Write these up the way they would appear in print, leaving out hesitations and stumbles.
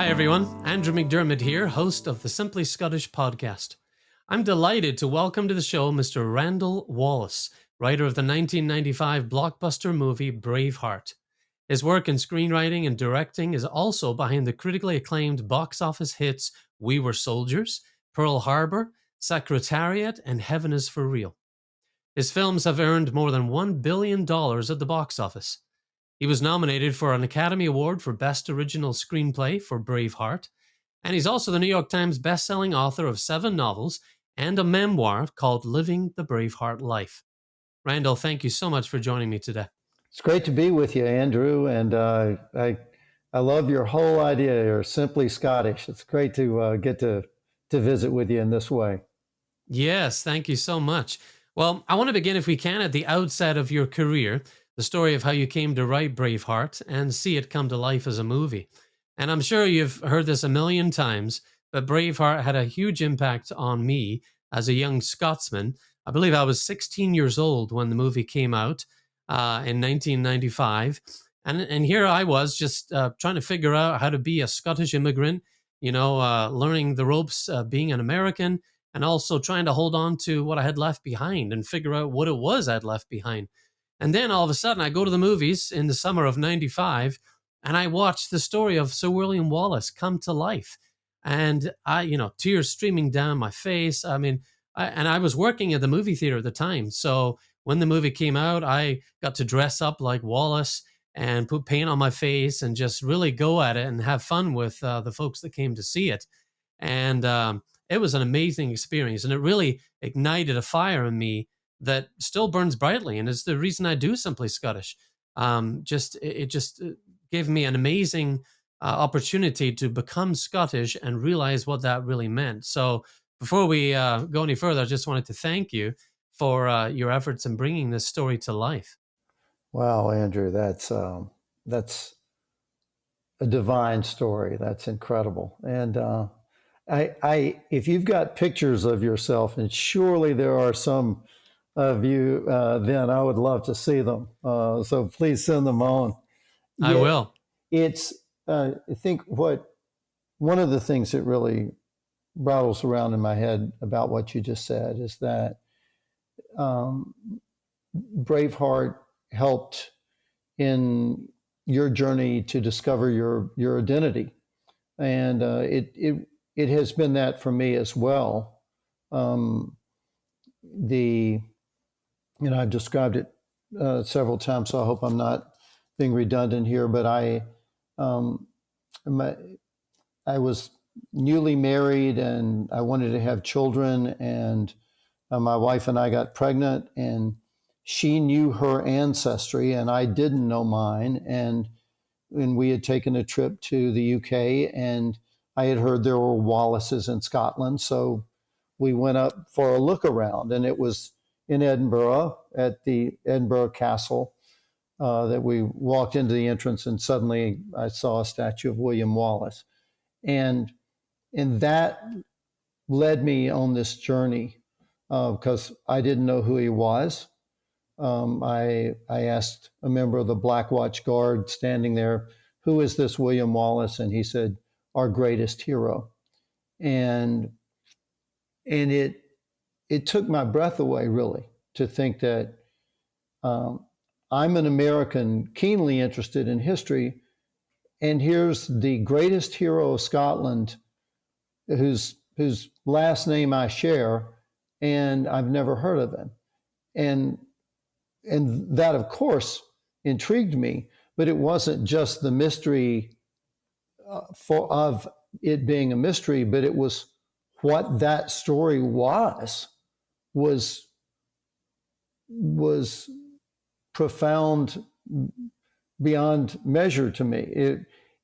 Hi everyone, Andrew McDiarmid here, host of the Simply Scottish podcast. I'm delighted to welcome to the show Mr. Randall Wallace, writer of the 1995 blockbuster movie Braveheart. His work in screenwriting and directing is also behind the critically acclaimed box office hits We Were Soldiers, Pearl Harbor, Secretariat, and Heaven is for Real. His films have earned more than $1 billion at the box office. He was nominated for an Academy Award for Best Original Screenplay for Braveheart, and he's also the New York Times best-selling author of 7 novels and a memoir called Living the Braveheart Life. Randall, thank you so much for joining me today. It's great to be with you, Andrew, and I love your whole idea. You're simply Scottish. It's great to get to visit with you in this way. Yes, thank you so much. Well, I want to begin, if we can, at the outset of your career, the story of how you came to write Braveheart and see it come to life as a movie. And I'm sure you've heard this a million times, but Braveheart had a huge impact on me as a young Scotsman. I believe I was 16 years old when the movie came out in 1995. And here I was just trying to figure out how to be a Scottish immigrant, learning the ropes, being an American, and also trying to hold on to what I had left behind and figure out what it was I'd left behind. And then all of a sudden I go to the movies in the summer of 95 and I watch the story of Sir William Wallace come to life. And tears streaming down my face. And I was working at the movie theater at the time. So when the movie came out, I got to dress up like Wallace and put paint on my face and just really go at it and have fun with the folks that came to see it. And it was an amazing experience. And it really ignited a fire in me that still burns brightly, and is the reason I do Simply Scottish. It just gave me an amazing opportunity to become Scottish and realize what that really meant. So before we go any further, I just wanted to thank you for your efforts in bringing this story to life. Wow, Andrew, that's a divine story. That's incredible. And if you've got pictures of yourself, and surely there are some of you, then I would love to see them. So please send them on. I will. It's, I think one of the things that really rattles around in my head about what you just said is that Braveheart helped in your journey to discover your identity. And it has been that for me as well. I've described it several times, so I hope I'm not being redundant here, but I was newly married and I wanted to have children, and my wife and I got pregnant, and she knew her ancestry and I didn't know mine. And we had taken a trip to the UK, and I had heard there were Wallaces in Scotland. So we went up for a look around, and it was in Edinburgh at the Edinburgh Castle that we walked into the entrance, and suddenly I saw a statue of William Wallace. And that led me on this journey because I didn't know who he was. I asked a member of the Black Watch Guard standing there, "Who is this William Wallace?" And he said, "Our greatest hero." And it took my breath away, really, to think that I'm an American keenly interested in history, and here's the greatest hero of Scotland, whose last name I share, and I've never heard of him. And that, of course, intrigued me, but it wasn't just the mystery of it being a mystery, but it was what that story was profound beyond measure to me.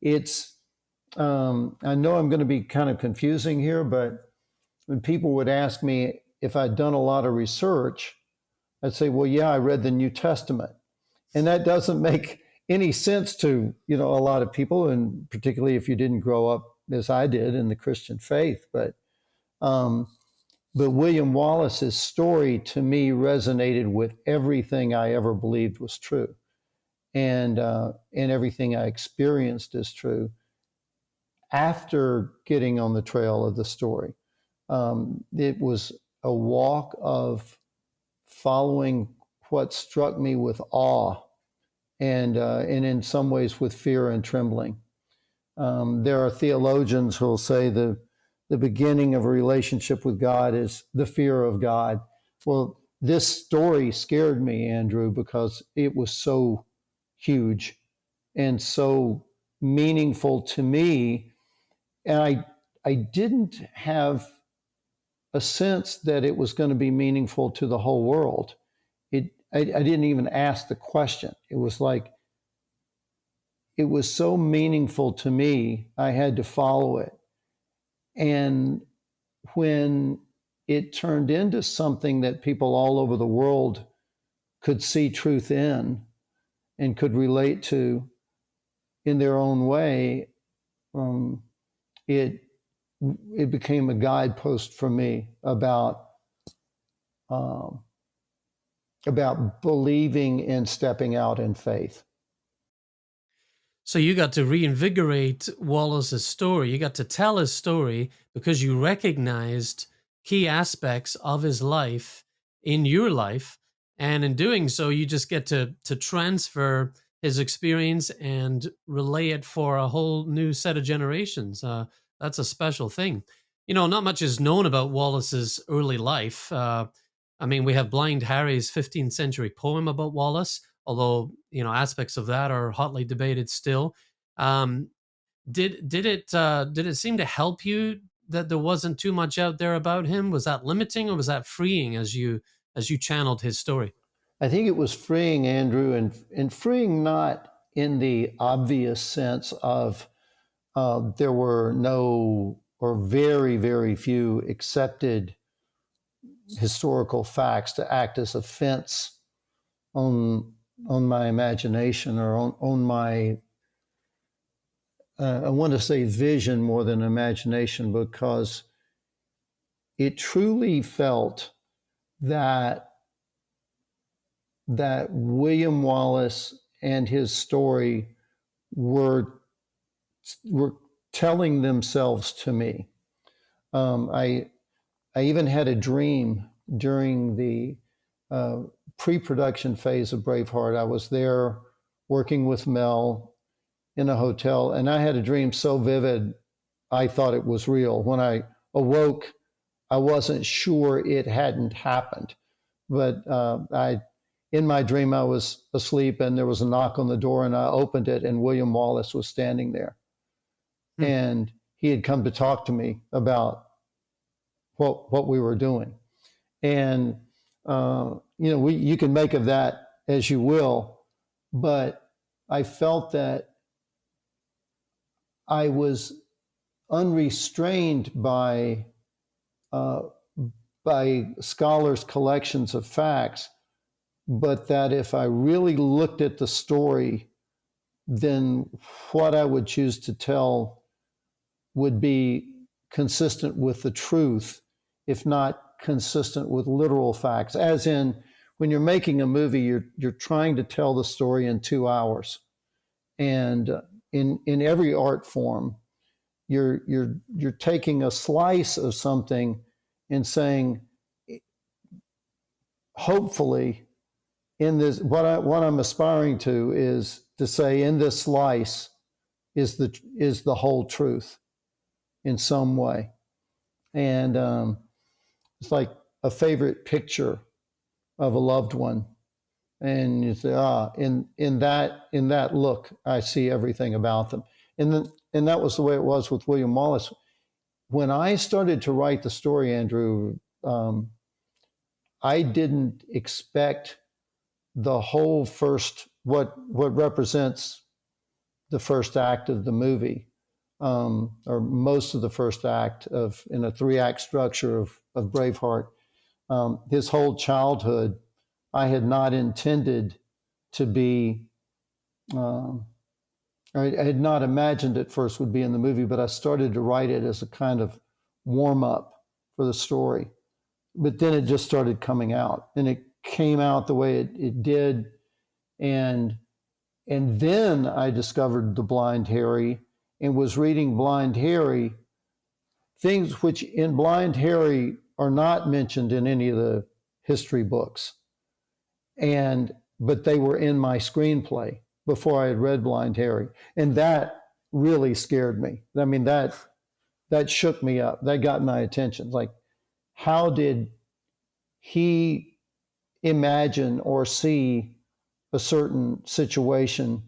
I know I'm going to be kind of confusing here, but when people would ask me if I'd done a lot of research, I'd say, well, yeah, I read the New Testament. And that doesn't make any sense to, a lot of people, and particularly if you didn't grow up as I did in the Christian faith. But William Wallace's story to me resonated with everything I ever believed was true, and everything I experienced is true. after getting on the trail of the story. It was a walk of following what struck me with awe and in some ways with fear and trembling. There are theologians who will say the beginning of a relationship with God is the fear of God. Well, this story scared me, Andrew, because it was so huge and so meaningful to me. And I didn't have a sense that it was going to be meaningful to the whole world. I didn't even ask the question. It was like, it was so meaningful to me, I had to follow it. And when it turned into something that people all over the world could see truth in and could relate to in their own way, it became a guidepost for me um, about believing and stepping out in faith. So you got to reinvigorate Wallace's story. You got to tell his story because you recognized key aspects of his life in your life. And in doing so, you just get to transfer his experience and relay it for a whole new set of generations. That's a special thing. Not much is known about Wallace's early life. I mean, we have Blind Harry's 15th century poem about Wallace, although aspects of that are hotly debated still. Um, did it seem to help you that there wasn't too much out there about him? Was that limiting or was that freeing as you channeled his story? I think it was freeing, Andrew, and freeing not in the obvious sense of there were no or very, very few accepted historical facts to act as a fence on my imagination or on my I want to say vision more than imagination, because it truly felt that William Wallace and his story were telling themselves to me. I even had a dream during the pre-production phase of Braveheart. I was there working with Mel in a hotel, and I had a dream so vivid I thought it was real. When I awoke, I wasn't sure it hadn't happened, but in my dream, I was asleep and there was a knock on the door, and I opened it, and William Wallace was standing there. And he had come to talk to me about what we were doing. And, you can make of that as you will, but I felt that I was unrestrained by scholars' collections of facts, but that if I really looked at the story, then what I would choose to tell would be consistent with the truth, if not consistent with literal facts. As in, when you're making a movie, you're trying to tell the story in 2 hours, and in every art form, you're taking a slice of something and saying, hopefully, in this, what I'm aspiring to is to say, in this slice is the whole truth in some way. And it's like a favorite picture of a loved one, and you say, in that look, I see everything about them. And that was the way it was with William Wallace. When I started to write the story, Andrew, I didn't expect the whole first, what represents the first act of the movie, or most of the first act in a 3-act structure of Braveheart. His whole childhood, I had not intended to be, I had not imagined at first would be in the movie, but I started to write it as a kind of warm up for the story. But then it just started coming out, and it came out the way it did. And then I discovered the Blind Harry, and was reading Blind Harry, things which in Blind Harry are not mentioned in any of the history books. But they were in my screenplay before I had read Blind Harry. And that really scared me. I mean, that shook me up. That got my attention. Like, how did he imagine or see a certain situation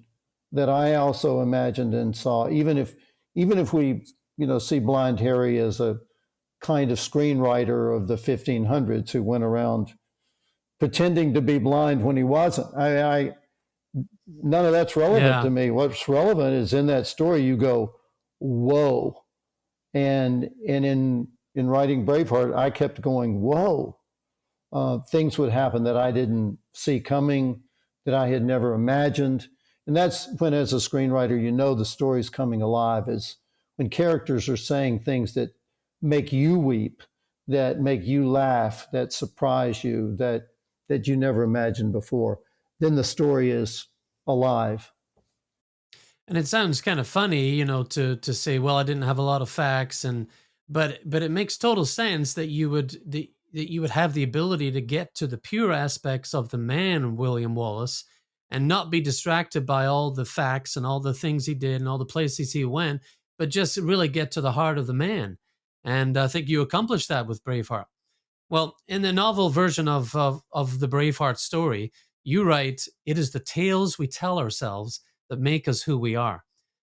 that I also imagined and saw? Even if we, see Blind Harry as a kind of screenwriter of the 1500s who went around pretending to be blind when he wasn't. None of that's relevant to me. What's relevant is in that story you go, whoa. And in writing Braveheart, I kept going, whoa. Things would happen that I didn't see coming, that I had never imagined. And that's when, as a screenwriter, the story's coming alive, is when characters are saying things that make you weep, that make you laugh, that surprise you, that you never imagined before. Then the story is alive. And it sounds kind of funny, to say, well, I didn't have a lot of facts, but it makes total sense that you would have the ability to get to the pure aspects of the man, William Wallace, and not be distracted by all the facts and all the things he did and all the places he went, but just really get to the heart of the man. And I think you accomplished that with Braveheart. Well, in the novel version of the Braveheart story, you write, "It is the tales we tell ourselves that make us who we are."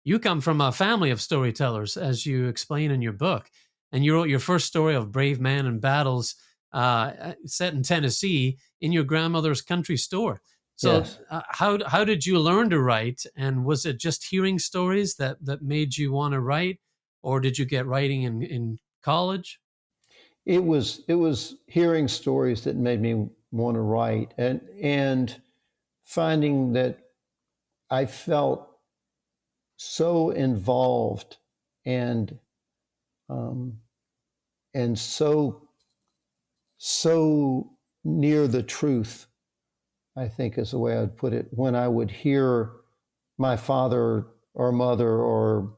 You come from a family of storytellers, as you explain in your book, and you wrote your first story of brave men and battles set in Tennessee in your grandmother's country store. So Yes. How did you learn to write? And was it just hearing stories that made you want to write? Or did you get writing in college? It was hearing stories that made me want to write, and finding that I felt so involved and so near the truth, I think is the way I'd put it, when I would hear my father or mother or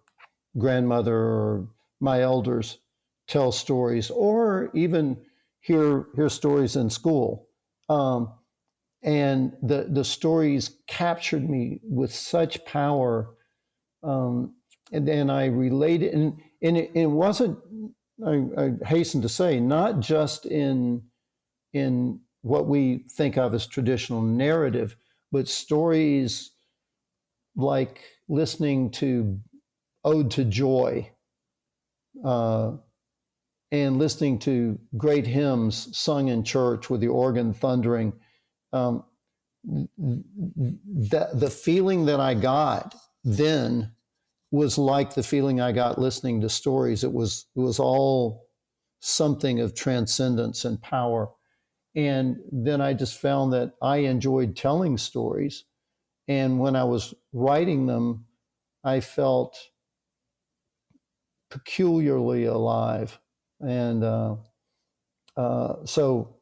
grandmother or my elders tell stories, or even hear stories in school. And the stories captured me with such power. And then I related, and it wasn't, I hasten to say, not just in what we think of as traditional narrative, but stories like listening to Ode to Joy, and listening to great hymns sung in church with the organ thundering. The feeling that I got then was like the feeling I got listening to stories. It was all something of transcendence and power. And then I just found that I enjoyed telling stories. And when I was writing them, I felt peculiarly alive. And so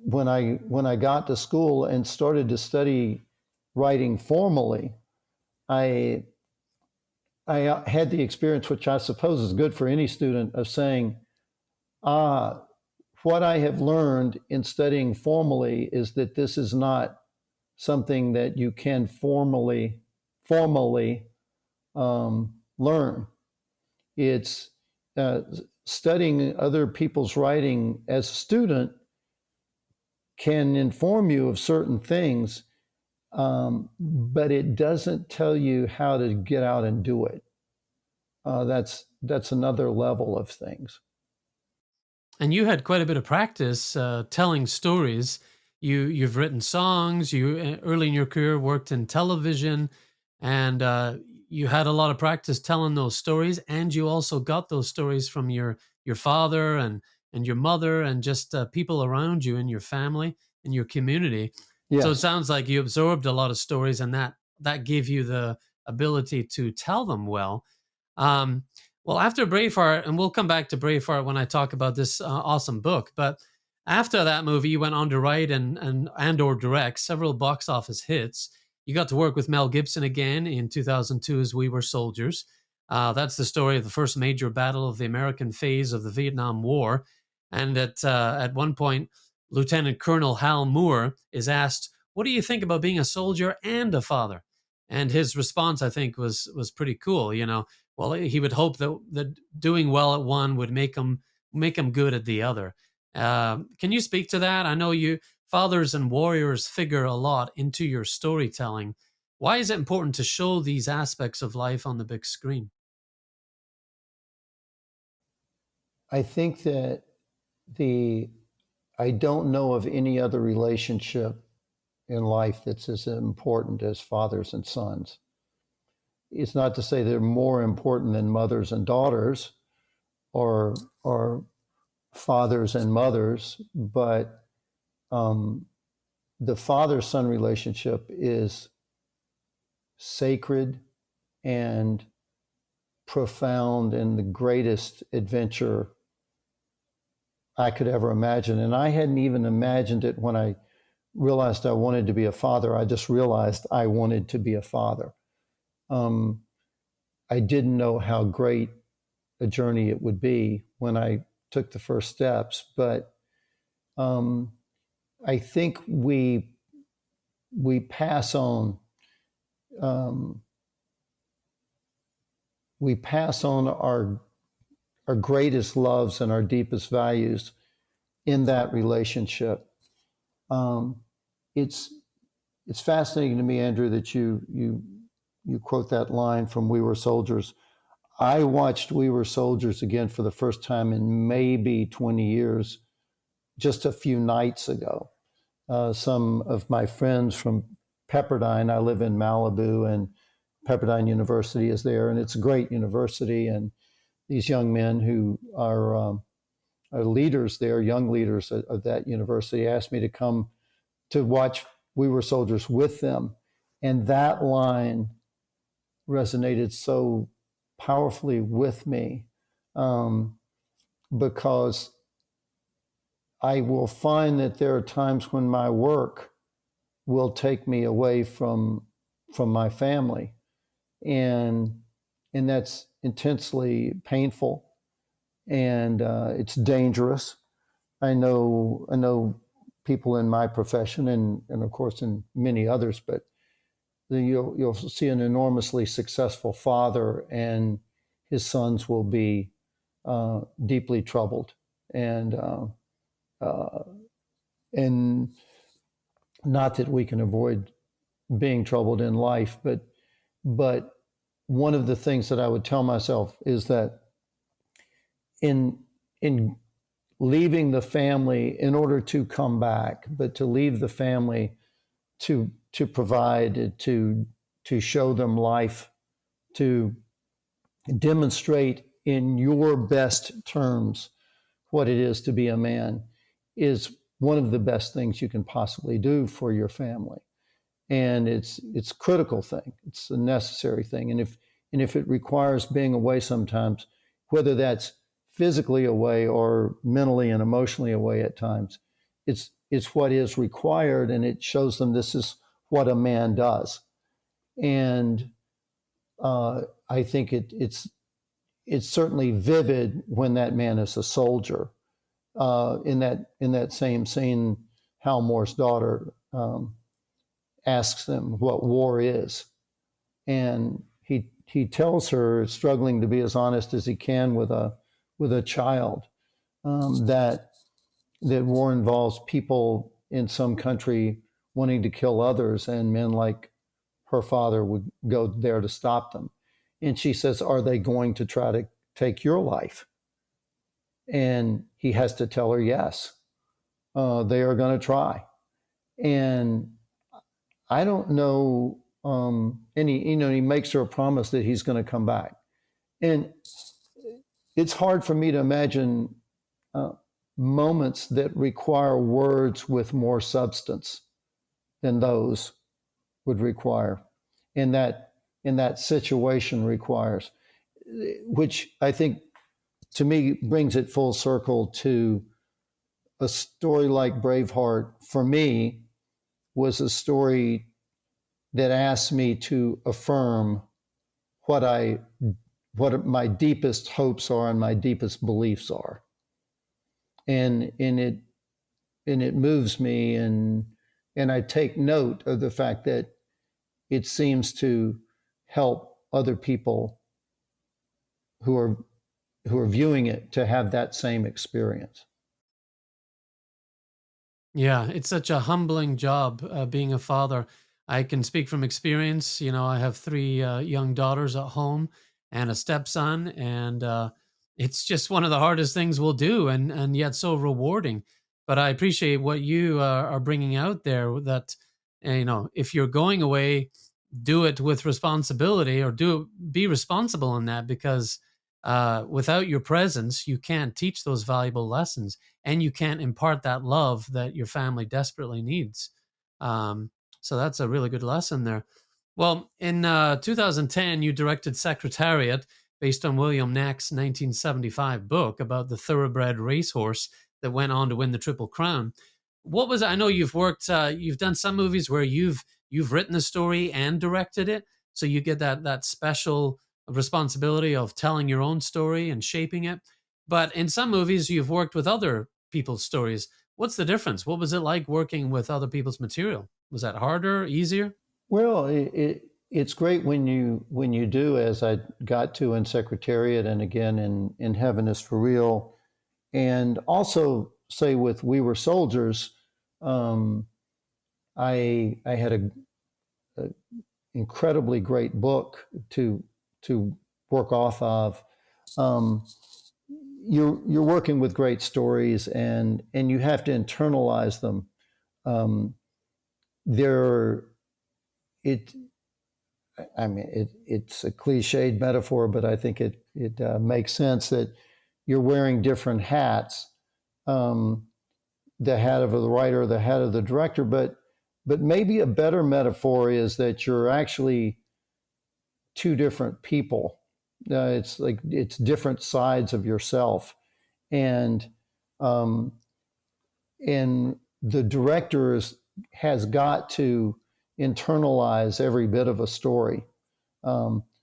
when I got to school and started to study writing formally, I had the experience, which I suppose is good for any student, of saying, what I have learned in studying formally is that this is not something that you can formally learn. It's studying other people's writing as a student can inform you of certain things, but it doesn't tell you how to get out and do it. That's another level of things. And you had quite a bit of practice telling stories. You've written songs. You early in your career worked in television, and you had a lot of practice telling those stories. And you also got those stories from your father and your mother and just people around you in your family in your community. So it Yes. sounds like you absorbed a lot of stories, and that gave you the ability to tell them well. Um, well, after Braveheart, and we'll come back to Braveheart when I talk about this awesome book, but after that movie, you went on to write and or direct several box office hits. You got to work with Mel Gibson again in 2002 as We Were Soldiers. That's the story of the first major battle of the American phase of the Vietnam War. And at one point, Lieutenant Colonel Hal Moore is asked, "What do you think about being a soldier and a father?" And his response, I think, was pretty cool. Well, he would hope that doing well at one would make him good at the other. Can you speak to that? I know you fathers and warriors figure a lot into your storytelling. Why is it important to show these aspects of life on the big screen? I think that the I don't know of any other relationship in life that's as important as fathers and sons. It's not to say they're more important than mothers and daughters or fathers and mothers, but the father-son relationship is sacred and profound and the greatest adventure I could ever imagine. And I hadn't even imagined it when I realized I wanted to be a father. I just realized I wanted to be a father. I didn't know how great a journey it would be when I took the first steps, but I think we pass on um, we pass on our greatest loves and our deepest values in that relationship. Um, it's it's fascinating to me, Andrew, that you quote that line from We Were Soldiers. I watched We Were Soldiers again for the first time in maybe 20 years, just a few nights ago. Some of my friends from Pepperdine, I live in Malibu, and Pepperdine University is there, and it's a great university. And these young men who are leaders there, young leaders of that university, asked me to come to watch We Were Soldiers with them. And that line resonated so powerfully with me um, because I will find that there are times when my work will take me away from my family, and that's intensely painful, and it's dangerous. I know people in my profession and of course in many others, but you'll see an enormously successful father, and his sons will be deeply troubled, and uh, and not that we can avoid being troubled in life, but one of the things that I would tell myself is that in in leaving the family in order to come back, but to leave the family to provide, to show them life, to demonstrate in your best terms what it is to be a man, is one of the best things you can possibly do for your family. And it's a critical thing. It's a necessary thing. And if it requires being away sometimes, whether that's physically away or mentally and emotionally away at times, it's what is required, and it shows them this is what a man does. And I think it's certainly vivid when that man is a soldier. In that same scene, Hal Moore's daughter asks him what war is, and he tells her, struggling to be as honest as he can with a child, that war involves people in some country wanting to kill others, and men like her father would go there to stop them. And she says, "Are they going to try to take your life?" And he has to tell her, "Yes, they are going to try." And I don't know. And he makes her a promise that he's going to come back. And it's hard for me to imagine uh, moments that require words with more substance than those would require, in that situation requires, which I think to me brings it full circle to a story like Braveheart. For me, was a story that asks me to affirm what I what my deepest hopes are and my deepest beliefs are, and it moves me, and I take note of the fact that it seems to help other people who are viewing it to have that same experience. Yeah, it's such a humbling job being a father. I can speak from experience. You know, I have three young daughters at home and a stepson, and it's just one of the hardest things we'll do, and yet so rewarding. But I appreciate what you are bringing out there. That you know, if you're going away, do it with responsibility, or be responsible in that, because without your presence, you can't teach those valuable lessons, and you can't impart that love that your family desperately needs. Um, so that's a really good lesson there. Well, in 2010, you directed Secretariat, based on William Knack's 1975 book about the thoroughbred racehorse that went on to win the Triple Crown. What was I know you've done some movies where you've written the story and directed it, so you get that special responsibility of telling your own story and shaping it. But in some movies, you've worked with other people's stories. What's the difference? What was it like working with other people's material? Was that harder, easier? Well, it's great when you do, as I got to in Secretariat, and again in Heaven is for Real, and also say with We Were Soldiers. um, I had a incredibly great book to work off of. Um, you're working with great stories, and you have to internalize them. Um, there, it I mean, it's a cliched metaphor, but I think it makes sense that you're wearing different hats. Um, the hat of the writer, the hat of the director, but maybe a better metaphor is that you're actually two different people. It's like it's different sides of yourself, and um, and the director has got to internalize every bit of a story.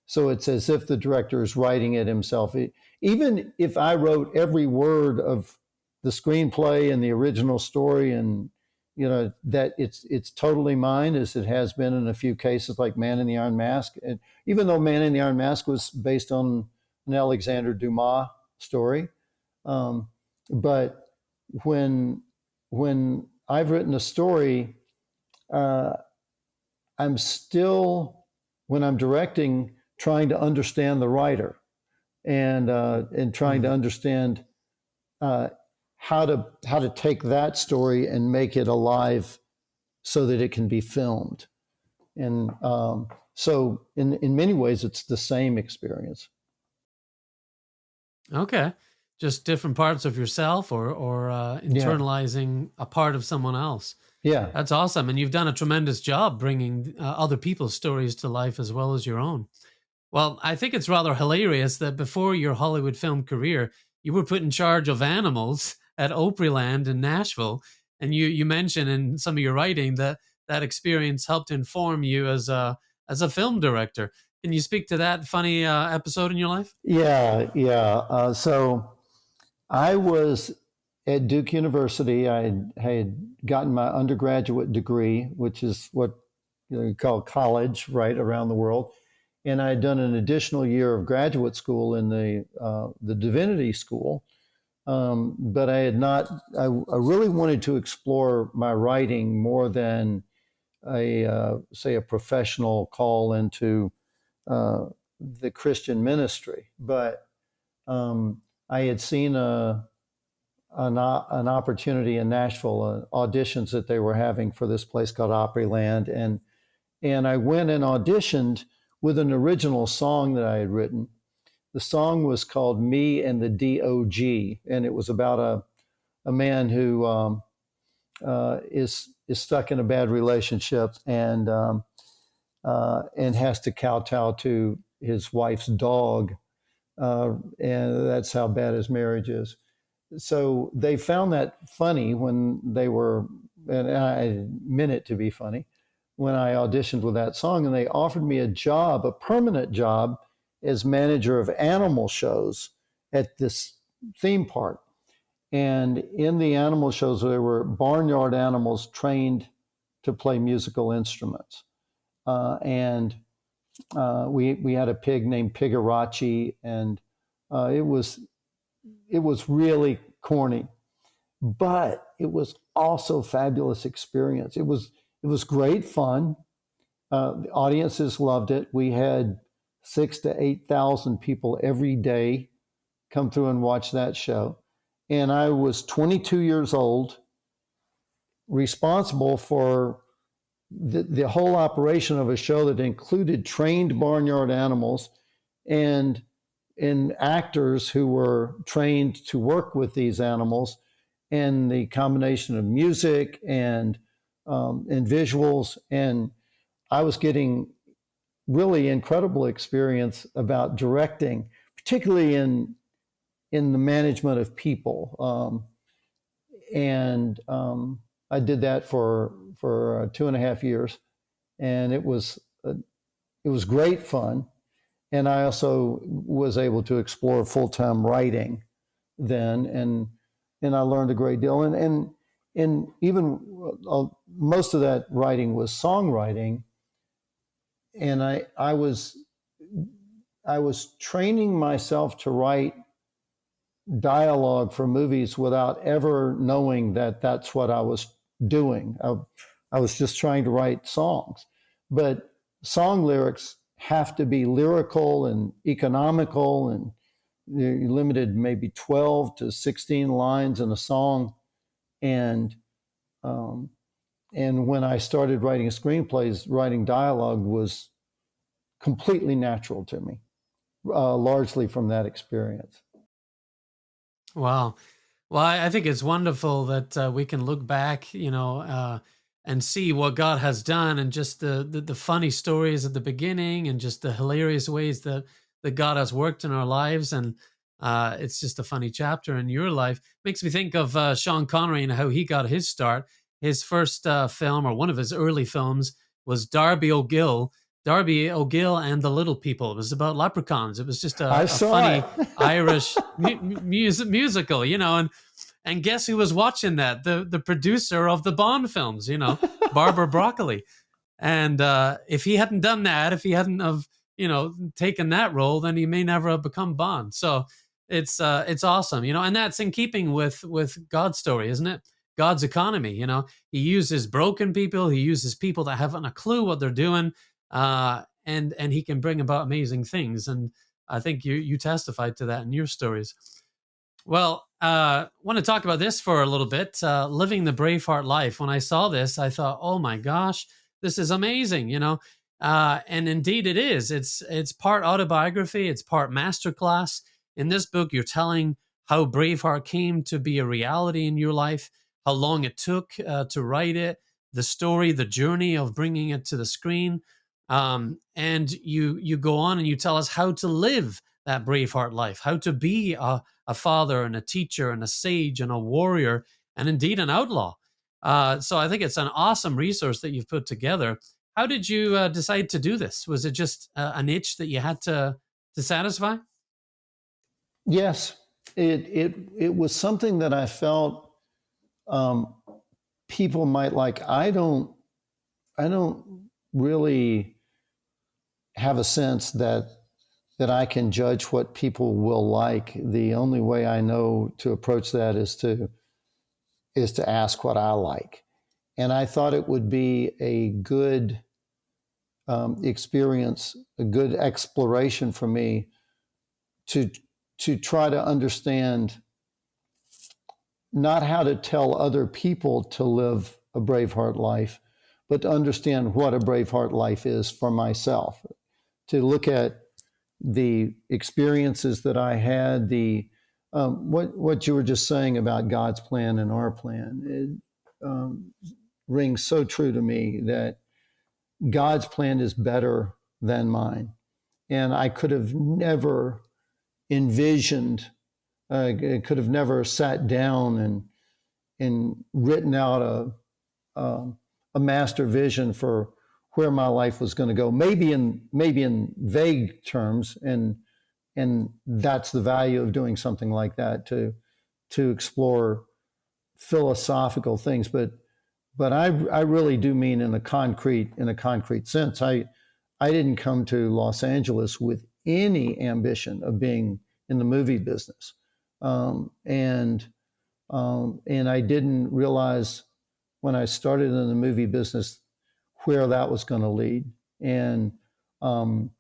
So it's as if the director is writing it himself. Even if I wrote every word of the screenplay and the original story, and that it's totally mine, as it has been in a few cases, like Man in the Iron Mask. And even though Man in the Iron Mask was based on an Alexander Dumas story, um, but when when I've written a story, uh, I'm still, when I'm directing, trying to understand the writer, and trying to Mm. understand uh, how to take that story and make it alive so that it can be filmed. And so in many ways, it's the same experience. Okay, just different parts of yourself, or Yeah, internalizing a part of someone else. yeah, That's awesome, and you've done a tremendous job bringing other people's stories to life as well as your own. Well, I think it's rather hilarious that before your Hollywood film career, you were put in charge of animals at Opryland in Nashville, and you mentioned in some of your writing that that experience helped inform you as a film director. Can you speak to that funny episode in your life? yeah. So I was at Duke University. I had gotten my undergraduate degree, which is what you call college, right, around the world. And I had done an additional year of graduate school in the divinity school. But I had not. I really wanted to explore my writing more than a say a professional call into uh, the Christian ministry. But I had seen an opportunity in Nashville, auditions that they were having for this place called Opryland, and I went and auditioned with an original song that I had written. The song was called "Me and the Dog," and it was about a man who is stuck in a bad relationship, and has to kowtow to his wife's dog, and that's how bad his marriage is. So they found that funny when they were, and I meant it to be funny, when I auditioned with that song, and they offered me a job, a permanent job, as manager of animal shows at this theme park. And in the animal shows, there were barnyard animals trained to play musical instruments. And we had a pig named Pigarachi, and it was really corny, but it was also fabulous experience. It was great fun. The audiences loved it. We had 6,000 to 8,000 people every day come through and watch that show. And I was 22 years old, responsible for the whole operation of a show that included trained barnyard animals and actors who were trained to work with these animals, and the combination of music and visuals. And I was getting really incredible experience about directing, particularly in the management of people. I did that for 2.5 years, and it was great fun. And I also was able to explore full-time writing then, and I learned a great deal. And even most of that writing was songwriting. And I was training myself to write dialogue for movies without ever knowing that that's what I was doing. I was just trying to write songs, but song lyrics have to be lyrical and economical, and you're limited maybe 12 to 16 lines in a song. And when I started writing screenplays, writing dialogue was completely natural to me, largely from that experience. Wow. Well, I think it's wonderful that we can look back, and see what God has done, and just the funny stories at the beginning, and just the hilarious ways that God has worked in our lives. And it's just a funny chapter in your life. Makes me think of Sean Connery and how he got his start. His first film, or one of his early films, was Darby O'Gill. Darby O'Gill and the Little People. It was about leprechauns. It was just a funny Irish musical, and guess who was watching that? The producer of the Bond films, Barbara Broccoli. And if he hadn't done that, if he hadn't have, taken that role, then he may never have become Bond. So it's awesome, and that's in keeping with God's story, isn't it? God's economy. He uses broken people. He uses people that haven't a clue what they're doing, and he can bring about amazing things. And I think you testified to that in your stories. Well, I want to talk about this for a little bit. Living the Braveheart life. When I saw this, I thought, oh my gosh, this is amazing, and indeed it is. It's part autobiography. It's part masterclass. In this book, you're telling how Braveheart came to be a reality in your life, how long it took to write it, the story, the journey of bringing it to the screen. And you go on and you tell us how to live that Braveheart life, how to be a father and a teacher and a sage and a warrior and indeed an outlaw. So I think it's an awesome resource that you've put together. How did you decide to do this? Was it just an itch that you had to satisfy? Yes, it was something that I felt people might like. I don't really have a sense that I can judge what people will like. The only way I know to approach that is to ask what I like. And I thought it would be a good experience, a good exploration for me to try to understand not how to tell other people to live a Braveheart life, but to understand what a Braveheart life is for myself. To look at the experiences that I had, the what you were just saying about God's plan and our plan, it rings so true to me that God's plan is better than mine. And I could have never envisioned, could have never sat down and written out a master vision for where my life was going to go, maybe in vague terms, and that's the value of doing something like that, to explore philosophical things. But I really do mean in a concrete sense. I didn't come to Los Angeles with any ambition of being in the movie business, and I didn't realize when I started in the movie business where that was going to lead. Um,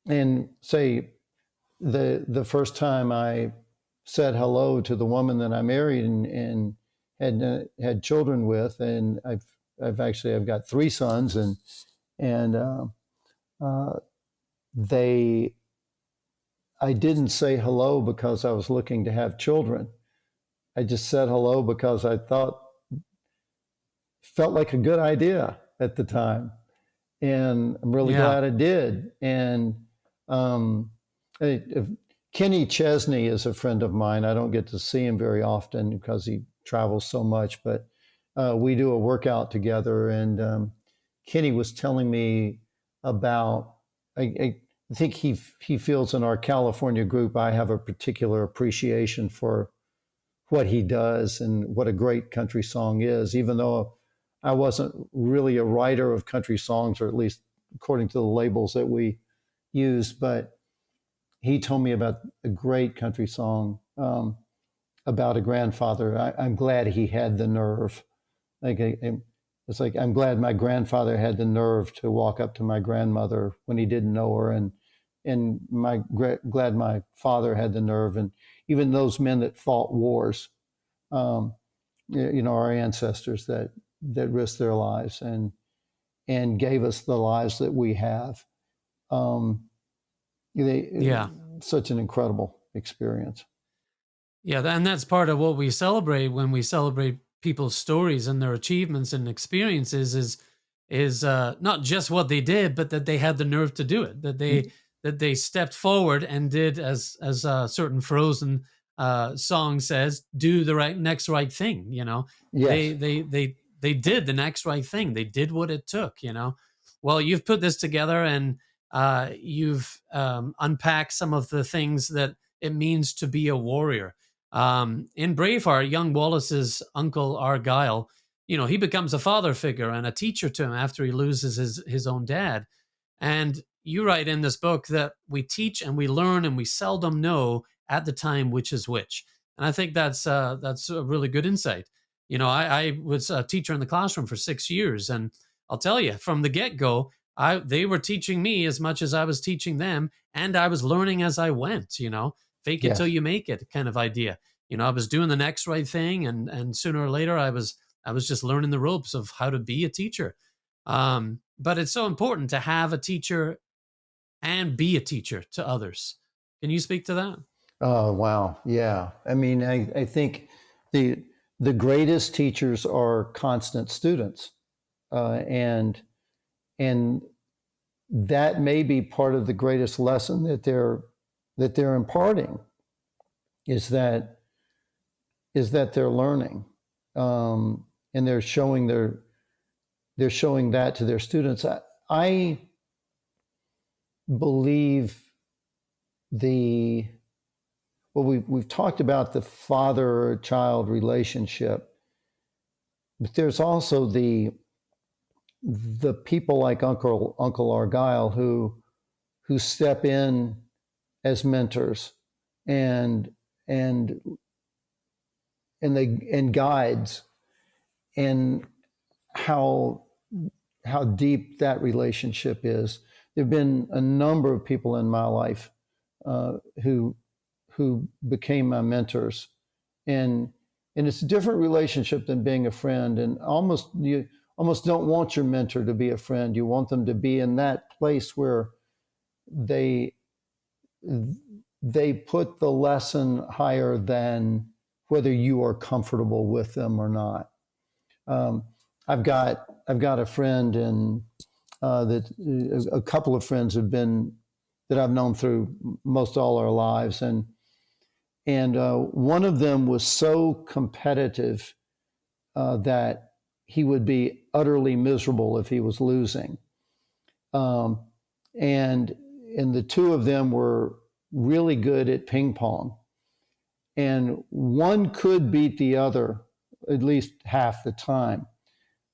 and say the first time I said hello to the woman that I married and had children with, and I've got 3 sons, and uh, they I didn't say hello because I was looking to have children. I just said hello because I felt like a good idea at the time, and I'm really Yeah. glad I did. And um, Kenny Chesney is a friend of mine. I don't get to see him very often because he travels so much, but we do a workout together. And Kenny was telling me about. I think he feels in our California group I have a particular appreciation for what he does and what a great country song is, even though I wasn't really a writer of country songs, or at least according to the labels that we use. But he told me about a great country song about a grandfather. I'm glad he had the nerve. It's like, I'm glad my grandfather had the nerve to walk up to my grandmother when he didn't know her, and glad my father had the nerve. And even those men that fought wars, our ancestors that risked their lives and gave us the lives that we have. Yeah. Such an incredible experience. Yeah, and that's part of what we celebrate when we celebrate people's stories and their achievements and experiences is not just what they did, but that they had the nerve to do it. That they stepped forward and did, as a certain Frozen song says, do the next right thing. Yes. They did the next right thing. They did what it took. Well, you've put this together, and you've unpacked some of the things that it means to be a warrior. In Braveheart, young Wallace's uncle Argyle, he becomes a father figure and a teacher to him after he loses his own dad. And you write in this book that we teach and we learn and we seldom know at the time which is which. And I think that's a really good insight. I was a teacher in the classroom for 6 years, and I'll tell you, from the get-go, they were teaching me as much as I was teaching them, and I was learning as I went. Fake it till Yes. you make it kind of idea. I was doing the next right thing, and sooner or later I was just learning the ropes of how to be a teacher. But it's so important to have a teacher and be a teacher to others. Can you speak to that? Oh, wow. Yeah. I mean, I think the greatest teachers are constant students, and that may be part of the greatest lesson that they're imparting, is that they're learning, and they're showing that to their students. I believe we've talked about the father-child relationship, but there's also the people like Uncle Argyle who step in as mentors and guides, and how deep that relationship is. There have been a number of people in my life who became my mentors, and it's a different relationship than being a friend. And you almost don't want your mentor to be a friend. You want them to be in that place where they put the lesson higher than whether you are comfortable with them or not. I've got a friend that a couple of friends that I've known through most all our lives, and one of them was so competitive that he would be utterly miserable if he was losing. um, and the two of them were really good at ping pong, and one could beat the other at least half the time.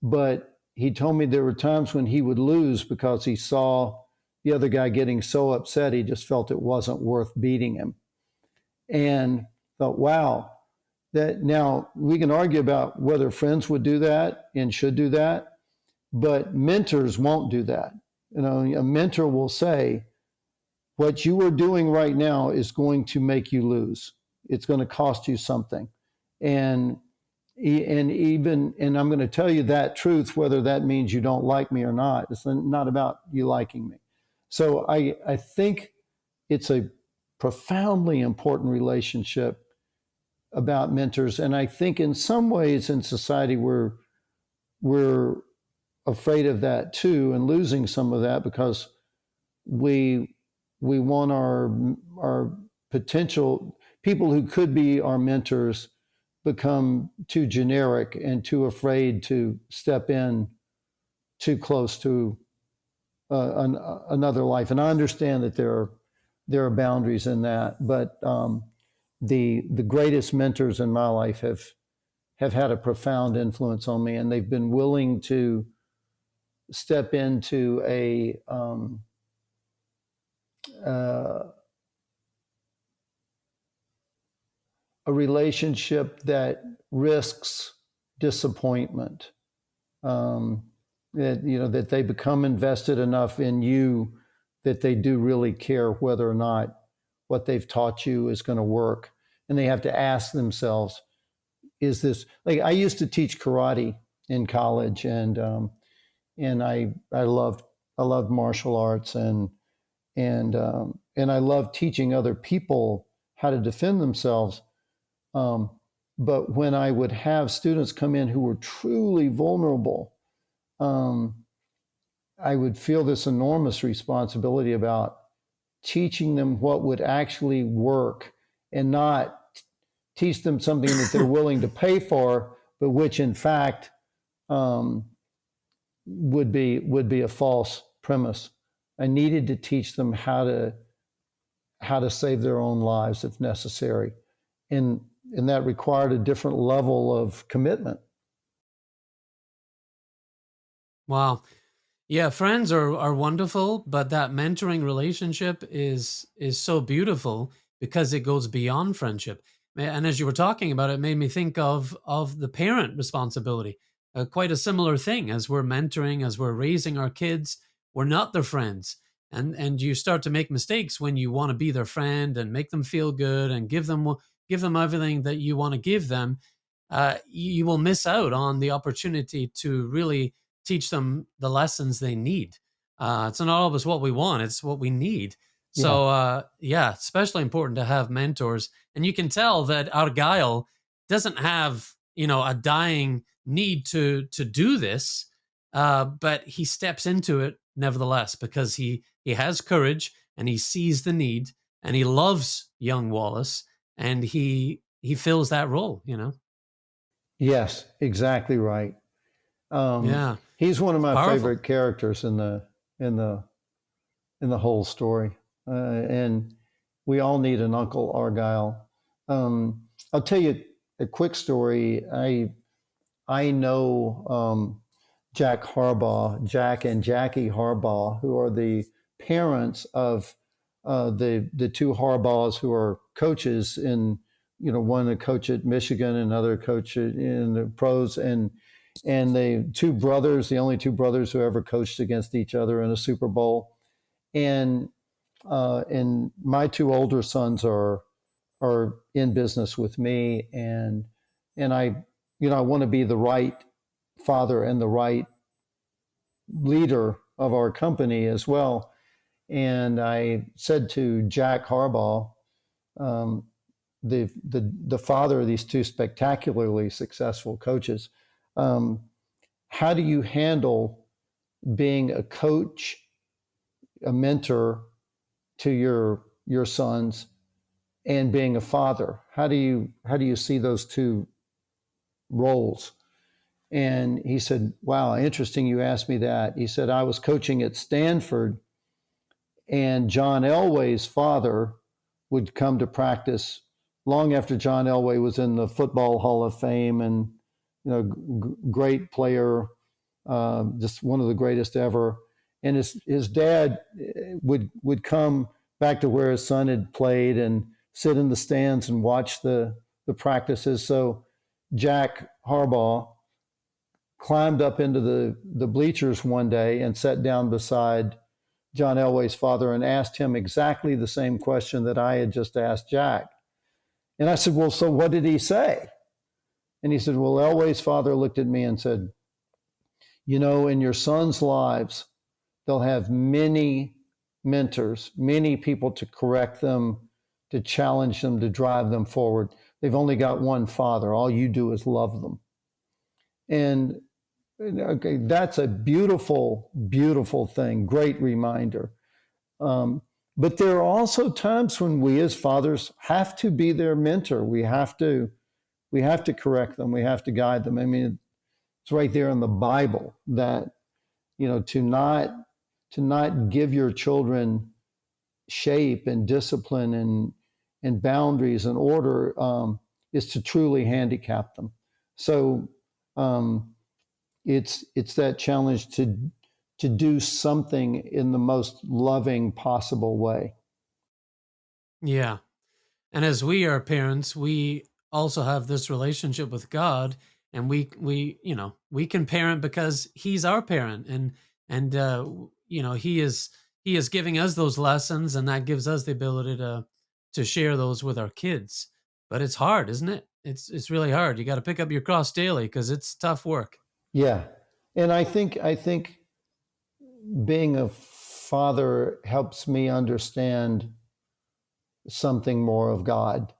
But he told me there were times when he would lose because he saw the other guy getting so upset he just felt it wasn't worth beating him. And thought, wow, that now we can argue about whether friends would do that and should do that, but mentors won't do that. You know, a mentor will say, what you are doing right now is going to make you lose. It's going to cost you something. And and I'm going to tell you that truth, whether that means you don't like me or not. It's not about you liking me. So I think it's a profoundly important relationship about mentors. And I think in some ways in society we're afraid of that too, and losing some of that because we want our potential people who could be our mentors become too generic and too afraid to step in too close to another life. And I understand that there are boundaries in that, but the greatest mentors in my life have had a profound influence on me, and they've been willing to step into a relationship that risks disappointment. That that they become invested enough in you that they do really care whether or not what they've taught you is going to work, and they have to ask themselves, "Is this like?" I used to teach karate in college, and I loved martial arts, and I loved teaching other people how to defend themselves. Um, but when I would have students come in who were truly vulnerable, I would feel this enormous responsibility about teaching them what would actually work and not teach them something that they're willing to pay for, but which in fact um, would be a false premise. I needed to teach them how to save their own lives if necessary, and that required a different level of commitment. Wow. Yeah, friends are wonderful, but that mentoring relationship is so beautiful because it goes beyond friendship. And as you were talking about it, it made me think of the parent responsibility. Quite a similar thing as we're mentoring, as we're raising our kids, we're not their friends. And you start to make mistakes when you want to be their friend and make them feel good and give them everything that you want to give them. You will miss out on the opportunity to really teach them the lessons they need. It's not always what we want, it's what we need. Yeah, So, yeah, especially important to have mentors. And you can tell that Argyle doesn't have, a dying need to do this, but he steps into it nevertheless because he has courage and he sees the need and he loves young Wallace and he fills that role. yes, exactly right. Yeah, He's one of it's my powerful. favorite characters in the in the whole story, and we all need an Uncle Argyle. I'll tell you a quick story. I know Jack and Jackie Harbaugh, who are the parents of the two Harbaughs who are coaches in, one a coach at Michigan, another coach in the pros, and the two brothers, the only two brothers who ever coached against each other in a Super Bowl, and my two older sons are in business with me, and I want to be the right father and the right leader of our company as well. And I said to Jack Harbaugh, um, the father of these two spectacularly successful coaches, um, how do you handle being a coach, a mentor to your sons, and being a father? How do you see those two roles? And he said, wow, interesting you asked me that. He said, I was coaching at Stanford, and John Elway's father would come to practice long after John Elway was in the Football Hall of Fame, and great player, just one of the greatest ever. And his dad would come back to where his son had played and sit in the stands and watch the practices. So Jack Harbaugh climbed up into the bleachers one day and sat down beside John Elway's father and asked him exactly the same question that I had just asked Jack. And I said, well, so what did he say? And he said, well, Elway's father looked at me and said, you know, in your son's lives, they'll have many mentors, many people to correct them, to challenge them, to drive them forward. They've only got one father. All you do is love them. And okay, that's a beautiful, beautiful thing. Great reminder. But there are also times when we as fathers have to be their mentor. We have to correct them. We have to guide them. I mean, it's right there in the Bible that, you know, to not give your children shape and discipline and boundaries and order is to truly handicap them. So it's that challenge to do something in the most loving possible way. Yeah. And as we are parents, we also have this relationship with God, and we can parent because he's our parent, and he is giving us those lessons, and that gives us the ability to share those with our kids. But it's hard, isn't it? It's really hard. You got to pick up your cross daily because it's tough work. Yeah. And I think being a father helps me understand something more of God.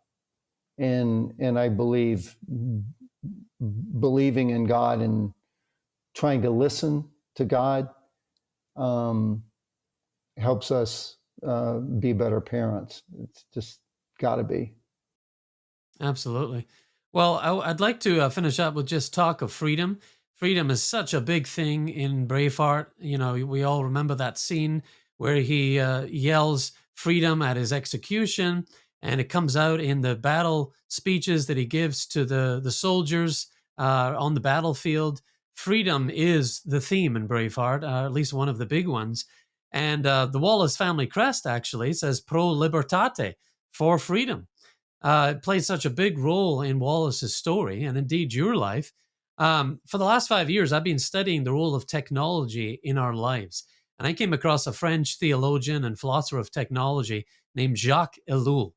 And I believing in God and trying to listen to God helps us be better parents. It's just got to be. Absolutely. Well, I'd like to finish up with just talk of freedom. Freedom is such a big thing in Braveheart. You know, we all remember that scene where he yells freedom at his execution, and it comes out in the battle speeches that he gives to the soldiers on the battlefield. Freedom is the theme in Braveheart, at least one of the big ones. And the Wallace family crest actually says pro libertate, for freedom. It played such a big role in Wallace's story, and indeed your life. For the last 5 years, I've been studying the role of technology in our lives. And I came across a French theologian and philosopher of technology named Jacques Ellul.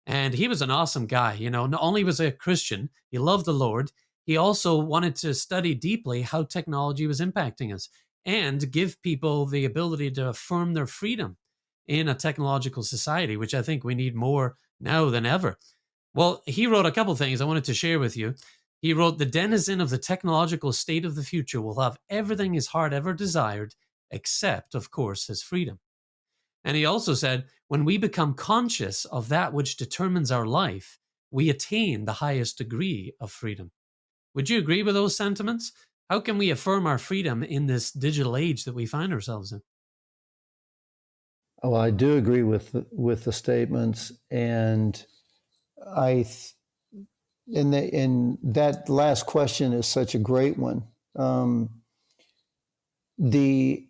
And he was an awesome guy. You know, not only was he a Christian, he loved the Lord, he also wanted to study deeply how technology was impacting us and give people the ability to affirm their freedom in a technological society, which I think we need more now than ever. Well, he wrote a couple things I wanted to share with you. He wrote, the denizen of the technological state of the future will have everything his heart ever desired, except, of course, his freedom. And he also said, when we become conscious of that which determines our life, we attain the highest degree of freedom. Would you agree with those sentiments? How can we affirm our freedom in this digital age that we find ourselves in? Oh, I do agree with the statements, and and that last question is such a great one. The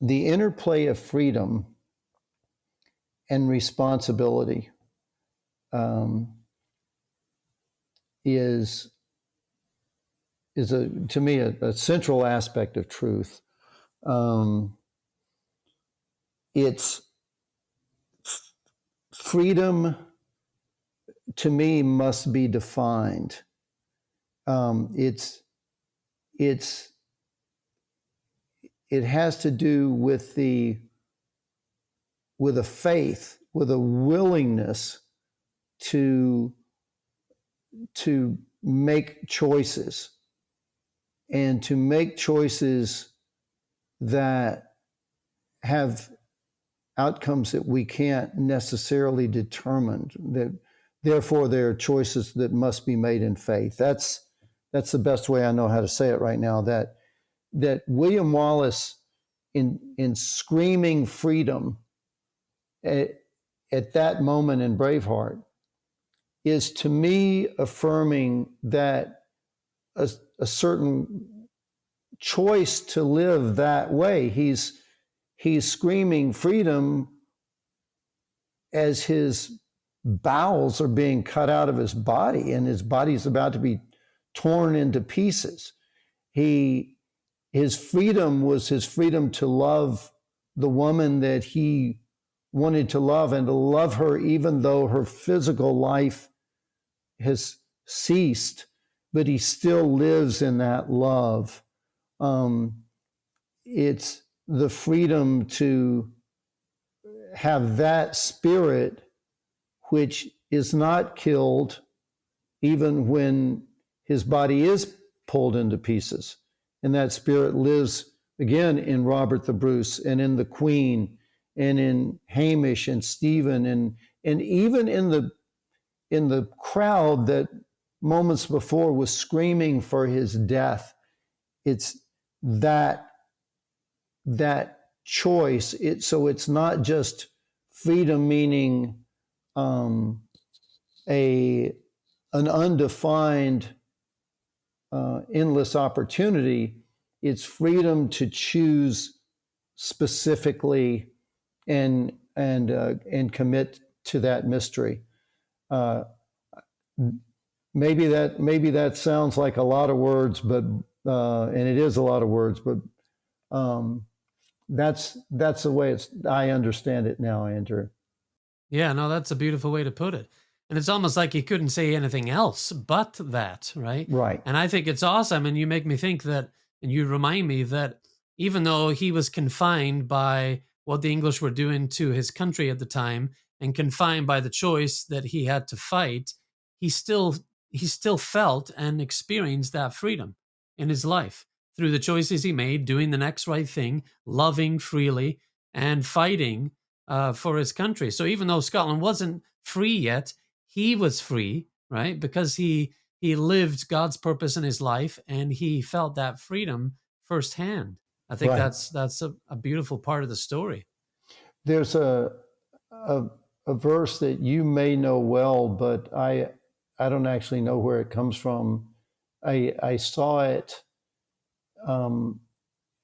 interplay of freedom and responsibility is to me a central aspect of truth. It's freedom to me must be defined. It has to do with a faith, with a willingness to make choices, and to make choices that have outcomes that we can't necessarily determine. That therefore there are choices that must be made in faith. That's that's the best way I know how to say it right now, that William Wallace, in screaming freedom at that moment in Braveheart, is to me affirming that a certain choice to live that way. He's screaming freedom as his bowels are being cut out of his body and his body's about to be torn into pieces. His freedom was his freedom to love the woman that he wanted to love, and to love her even though her physical life has ceased, but he still lives in that love. It's the freedom to have that spirit which is not killed even when his body is pulled into pieces. And that spirit lives again in Robert the Bruce and in the Queen and in Hamish and Stephen and even in the crowd that moments before was screaming for his death. It's that choice. So it's not just freedom meaning an undefined endless opportunity. It's freedom to choose specifically and commit to that mystery. Maybe that sounds like a lot of words, but and it is a lot of words, but that's the way I understand it now, Andrew. Yeah, no, that's a beautiful way to put it. And it's almost like he couldn't say anything else but that, right? Right. And I think it's awesome. And you make me think that, and you remind me that even though he was confined by what the English were doing to his country at the time and confined by the choice that he had to fight, he still felt and experienced that freedom in his life through the choices he made, doing the next right thing, loving freely, and fighting for his country. So even though Scotland wasn't free yet, he was free, right? Because he lived God's purpose in his life and he felt that freedom firsthand. I think Right. that's a beautiful part of the story. There's a verse that you may know well, but I don't actually know where it comes from. I saw it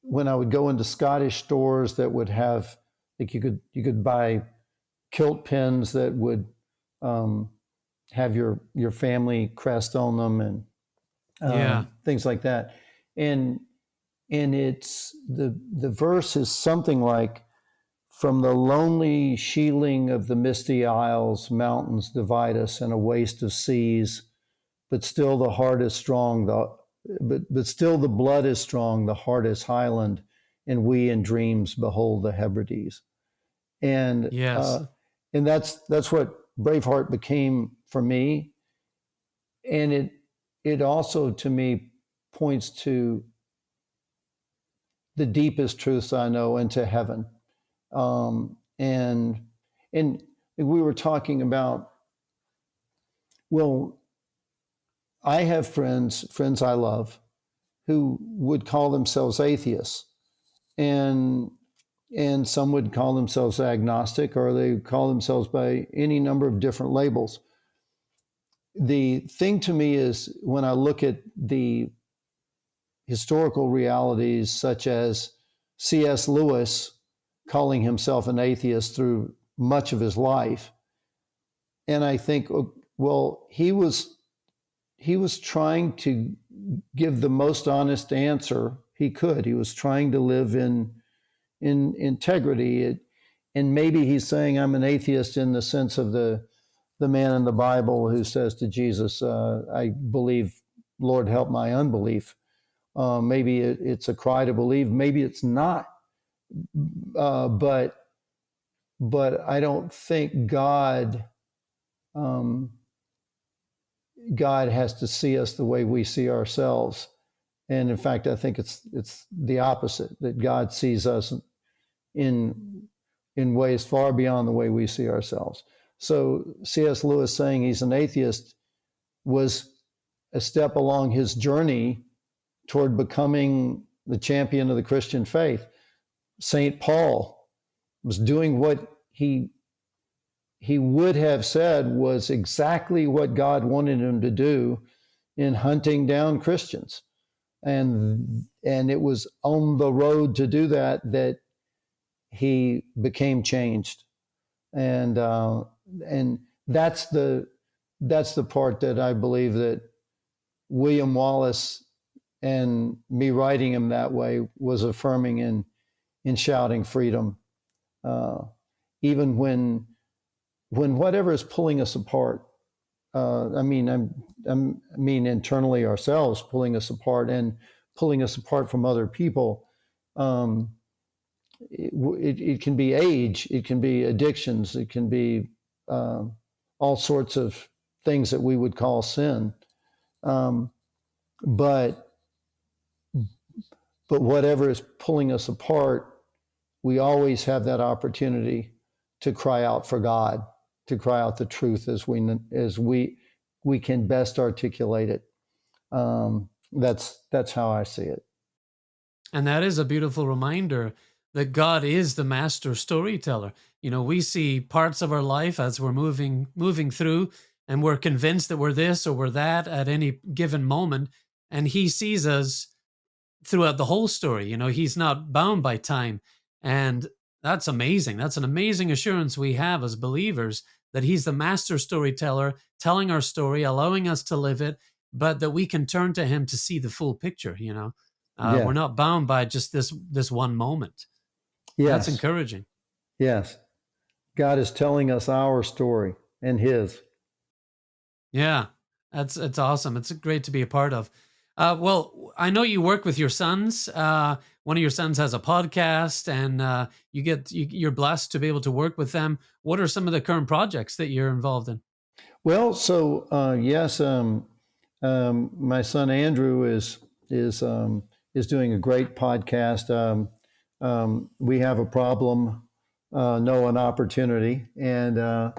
when I would go into Scottish stores that would have, like, you could buy kilt pins that would have your family crest on them and Yeah. things like that. And it's the verse is something like, "From the lonely shieling of the misty isles, mountains divide us and a waste of seas, but still the heart is strong, but still the blood is strong, the heart is Highland, and we in dreams behold the Hebrides." And Yes. and that's what Braveheart became for me. And it also to me points to the deepest truths I know, into heaven. And we were talking about, well, I have friends I love, who would call themselves atheists, and some would call themselves agnostic, or they call themselves by any number of different labels. The thing to me is, when I look at the historical realities, such as C.S. Lewis calling himself an atheist through much of his life, and I think, well, he was trying to give the most honest answer he could. He was trying to live in integrity. And maybe he's saying, I'm an atheist in the sense of the man in the Bible who says to Jesus, I believe, Lord, help my unbelief. Maybe it's a cry to believe. Maybe it's not. But I don't think God has to see us the way we see ourselves. And in fact, I think it's the opposite, that God sees us in ways far beyond the way we see ourselves. So C.S. Lewis saying he's an atheist was a step along his journey toward becoming the champion of the Christian faith. St. Paul was doing what he would have said was exactly what God wanted him to do in hunting down Christians. And it was on the road to do that he became changed. And that's the part that I believe that William Wallace and me writing him that way was affirming in shouting freedom, even when whatever is pulling us apart. I mean internally ourselves, pulling us apart and pulling us apart from other people. It can be age, it can be addictions, it can be all sorts of things that we would call sin. But whatever is pulling us apart, we always have that opportunity to cry out for God, to cry out the truth as we can best articulate it. That's how I see it. And that is a beautiful reminder that God is the master storyteller. We see parts of our life as we're moving through, and we're convinced that we're this or we're that at any given moment. And he sees us throughout the whole story. He's not bound by time. And that's amazing. That's an amazing assurance we have as believers, that he's the master storyteller, telling our story, allowing us to live it, but that we can turn to him to see the full picture. Yeah. We're not bound by just this one moment. Yes. That's encouraging. Yes. God is telling us our story and his. Yeah, it's awesome. It's great to be a part of. Well, I know you work with your sons. One of your sons has a podcast, and you're blessed to be able to work with them. What are some of the current projects that you're involved in? Well, so yes, my son Andrew is doing a great podcast. We have a problem, know an opportunity, and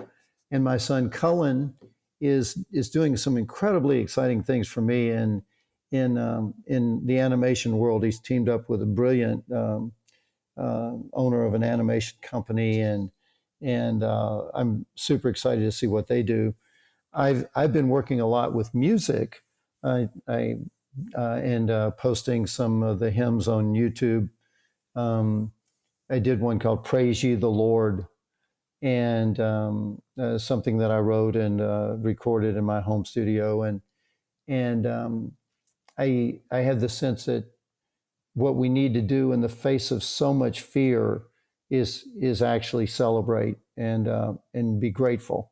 my son Cullen is doing some incredibly exciting things for me in the animation world. He's teamed up with a brilliant owner of an animation company, and I'm super excited to see what they do. I've been working a lot with music, and posting some of the hymns on YouTube. I did one called "Praise Ye the Lord," and something that I wrote and recorded in my home studio, and I had the sense that what we need to do in the face of so much fear is actually celebrate and be grateful.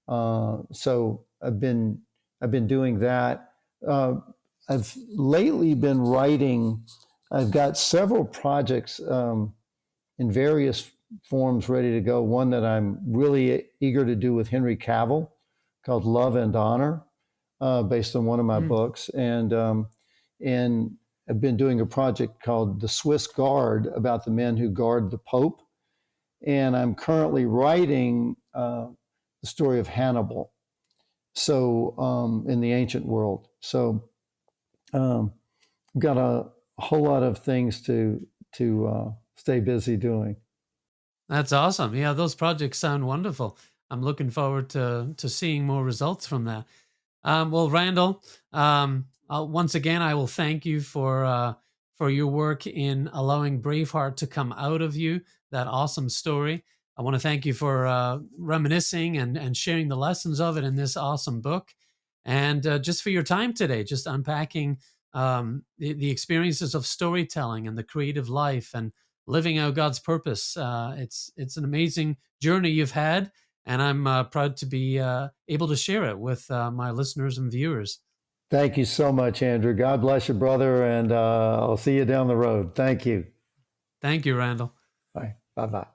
So I've been doing that. I've lately been writing. I've got several projects in various forms ready to go. One that I'm really eager to do with Henry Cavill, called "Love and Honor," based on one of my books, and I've been doing a project called "The Swiss Guard" about the men who guard the Pope, and I'm currently writing the story of Hannibal. So in the ancient world, so got a whole lot of things to stay busy doing. That's awesome. Yeah, those projects sound wonderful. I'm looking forward to seeing more results from that. Well, Randall, once again, I will thank you for your work in allowing Braveheart to come out of you, that awesome story. I want to thank you for reminiscing and sharing the lessons of it in this awesome book, and just for your time today, just unpacking the experiences of storytelling and the creative life and living out God's purpose. It's an amazing journey you've had, and I'm proud to be able to share it with my listeners and viewers. Thank you so much, Andrew. God bless you, brother, and I'll see you down the road. Thank you. Thank you, Randall. Bye. Bye-bye.